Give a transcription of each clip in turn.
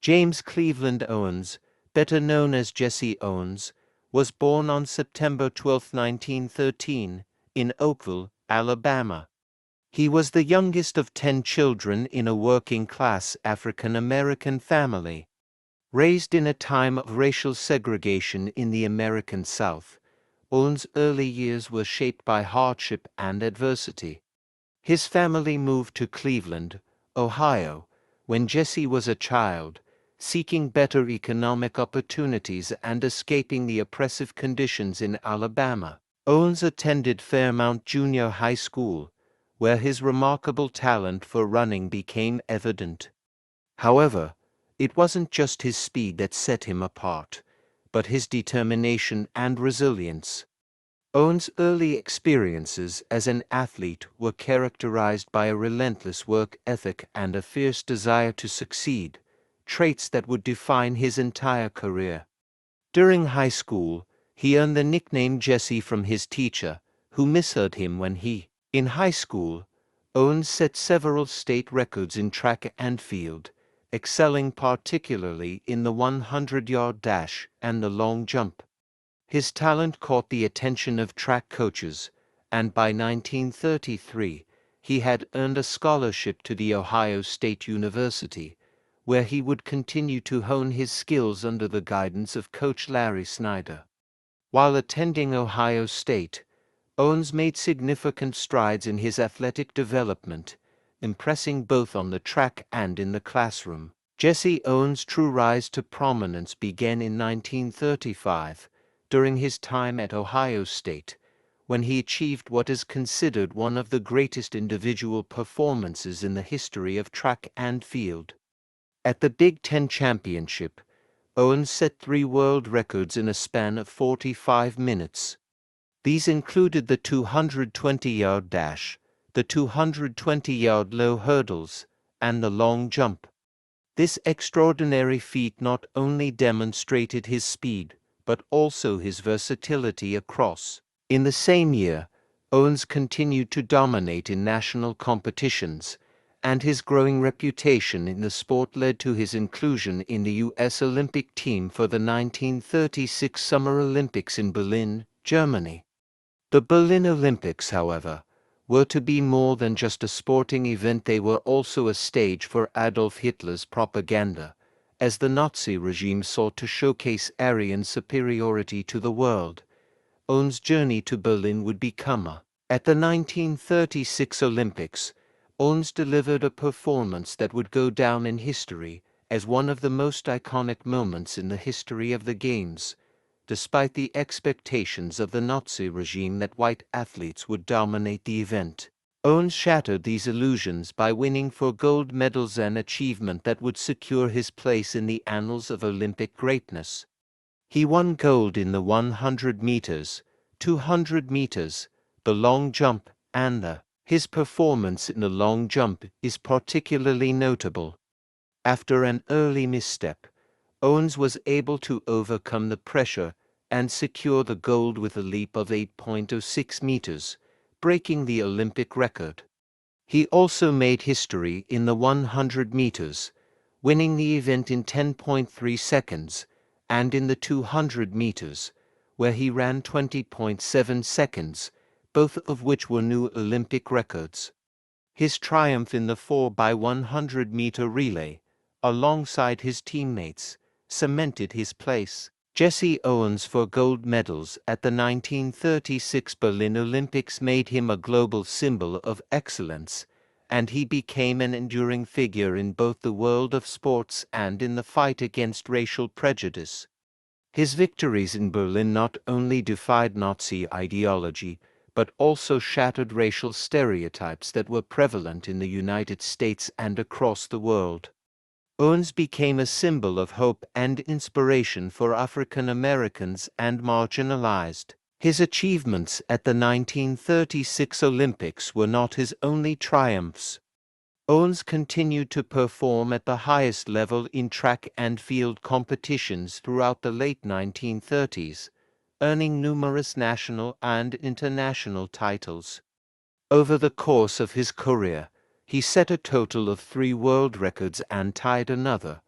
James Cleveland Owens, better known as Jesse Owens, was born on September 12, 1913, in Oakville, Alabama. He was the youngest of 10 children in a working-class African-American family. Raised in a time of racial segregation in the American South, Owens' early years were shaped by hardship and adversity. His family moved to Cleveland, Ohio, when Jesse was a child, seeking better economic opportunities and escaping the oppressive conditions in Alabama. Owens attended Fairmount Junior High School, where his remarkable talent for running became evident. However, it wasn't just his speed that set him apart, but his determination and resilience. Owens' early experiences as an athlete were characterized by a relentless work ethic and a fierce desire to succeed, traits that would define his entire career. During high school, he earned the nickname Jesse from his teacher, who misheard him when in high school, Owens set several state records in track and field, excelling particularly in the 100-yard dash and the long jump. His talent caught the attention of track coaches, and by 1933 he had earned a scholarship to the Ohio State University, where he would continue to hone his skills under the guidance of Coach Larry Snyder. While attending Ohio State, Owens made significant strides in his athletic development, impressing both on the track and in the classroom. Jesse Owens' true rise to prominence began in 1935, during his time at Ohio State, when he achieved what is considered one of the greatest individual performances in the history of track and field. At the Big Ten Championship, Owens set 3 world records in a span of 45 minutes. These included the 220-yard dash, the 220-yard low hurdles, and the long jump. This extraordinary feat not only demonstrated his speed, but also his versatility across. In the same year, Owens continued to dominate in national competitions, and his growing reputation in the sport led to his inclusion in the U.S. Olympic team for the 1936 Summer Olympics in Berlin, Germany. The Berlin Olympics, however, were to be more than just a sporting event. They were also a stage for Adolf Hitler's propaganda, as the Nazi regime sought to showcase Aryan superiority to the world. Owens' journey to Berlin would become At the 1936 Olympics, Owens delivered a performance that would go down in history as one of the most iconic moments in the history of the Games, despite the expectations of the Nazi regime that white athletes would dominate the event. Owens shattered these illusions by winning 4 gold medals, an achievement that would secure his place in the annals of Olympic greatness. He won gold in the 100 meters, 200 meters, the long jump, and his performance in the long jump is particularly notable. After an early misstep, Owens was able to overcome the pressure and secure the gold with a leap of 8.06 meters, breaking the Olympic record. He also made history in the 100 meters, winning the event in 10.3 seconds, and in the 200 meters, where he ran 20.7 seconds, both of which were new Olympic records. His triumph in the 4x100-meter relay, alongside his teammates, cemented his place. Jesse Owens' 4 gold medals at the 1936 Berlin Olympics made him a global symbol of excellence, and he became an enduring figure in both the world of sports and in the fight against racial prejudice. His victories in Berlin not only defied Nazi ideology, but also shattered racial stereotypes that were prevalent in the United States and across the world. Owens became a symbol of hope and inspiration for African Americans and marginalized. His achievements at the 1936 Olympics were not his only triumphs. Owens continued to perform at the highest level in track and field competitions throughout the late 1930s, earning numerous national and international titles. Over the course of his career, he set a total of 3 world records and tied another,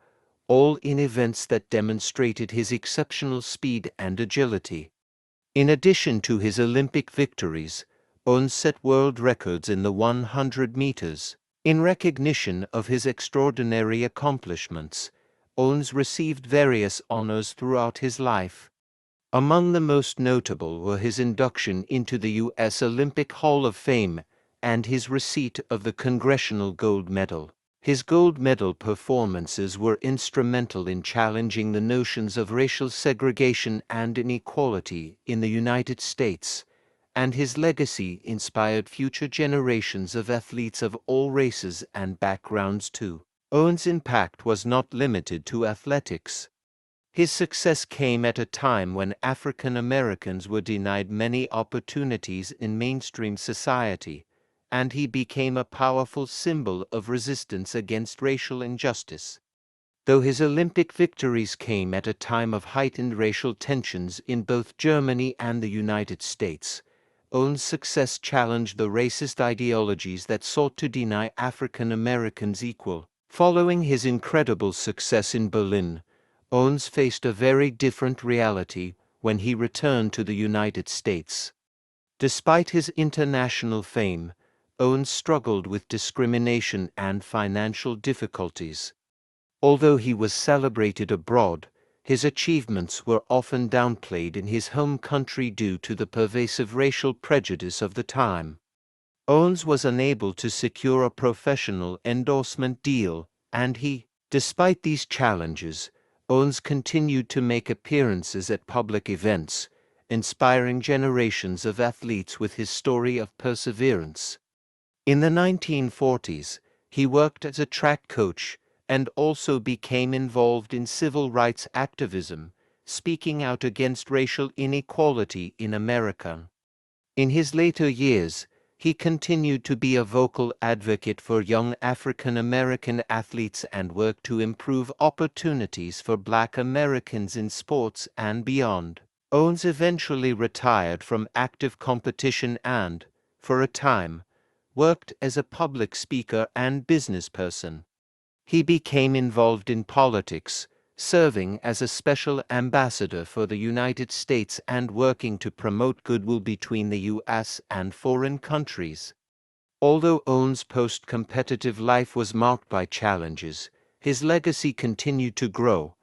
all in events that demonstrated his exceptional speed and agility. In addition to his Olympic victories, Owens set world records in the 100 meters. In recognition of his extraordinary accomplishments, Owens received various honors throughout his life. Among the most notable were his induction into the U.S. Olympic Hall of Fame and his receipt of the Congressional Gold Medal. His gold medal performances were instrumental in challenging the notions of racial segregation and inequality in the United States, and his legacy inspired future generations of athletes of all races and backgrounds too. Owens' impact was not limited to athletics. His success came at a time when African Americans were denied many opportunities in mainstream society, and he became a powerful symbol of resistance against racial injustice. Though his Olympic victories came at a time of heightened racial tensions in both Germany and the United States, Owens' success challenged the racist ideologies that sought to deny African Americans equal. Following his incredible success in Berlin, Owens faced a very different reality when he returned to the United States. Despite his international fame, Owens struggled with discrimination and financial difficulties. Although he was celebrated abroad, his achievements were often downplayed in his home country due to the pervasive racial prejudice of the time. Owens was unable to secure a professional endorsement deal, and despite these challenges, Owens continued to make appearances at public events, inspiring generations of athletes with his story of perseverance. In the 1940s, he worked as a track coach and also became involved in civil rights activism, speaking out against racial inequality in America. In his later years, he continued to be a vocal advocate for young African American athletes and worked to improve opportunities for Black Americans in sports and beyond. Owens eventually retired from active competition and, for a time, worked as a public speaker and businessperson. He became involved in politics, serving as a special ambassador for the United States and working to promote goodwill between the U.S. and foreign countries. Although Owens' post-competitive life was marked by challenges, his legacy continued to grow,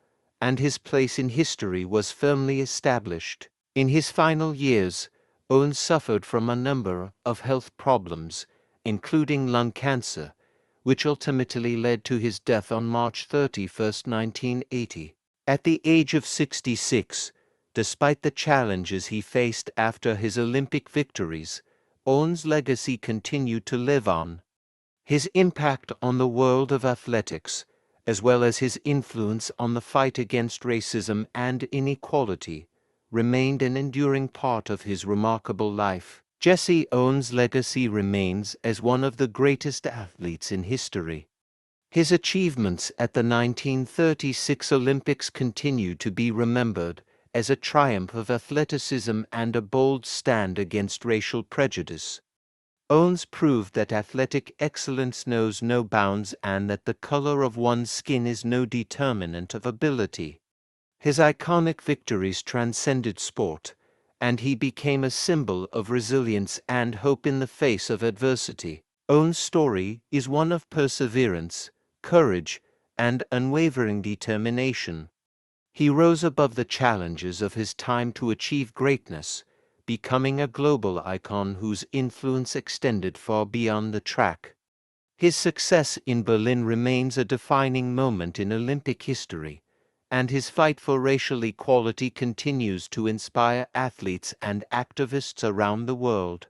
and his place in history was firmly established. In his final years, Owens suffered from a number of health problems, including lung cancer, which ultimately led to his death on March 31, 1980. At the age of 66, despite the challenges he faced after his Olympic victories, Owens' legacy continued to live on. His impact on the world of athletics, as well as his influence on the fight against racism and inequality, remained an enduring part of his remarkable life. Jesse Owens' legacy remains as one of the greatest athletes in history. His achievements at the 1936 Olympics continue to be remembered as a triumph of athleticism and a bold stand against racial prejudice. Owens proved that athletic excellence knows no bounds and that the color of one's skin is no determinant of ability. His iconic victories transcended sport, and he became a symbol of resilience and hope in the face of adversity. Owens' story is one of perseverance, courage, and unwavering determination. He rose above the challenges of his time to achieve greatness, becoming a global icon whose influence extended far beyond the track. His success in Berlin remains a defining moment in Olympic history, and his fight for racial equality continues to inspire athletes and activists around the world.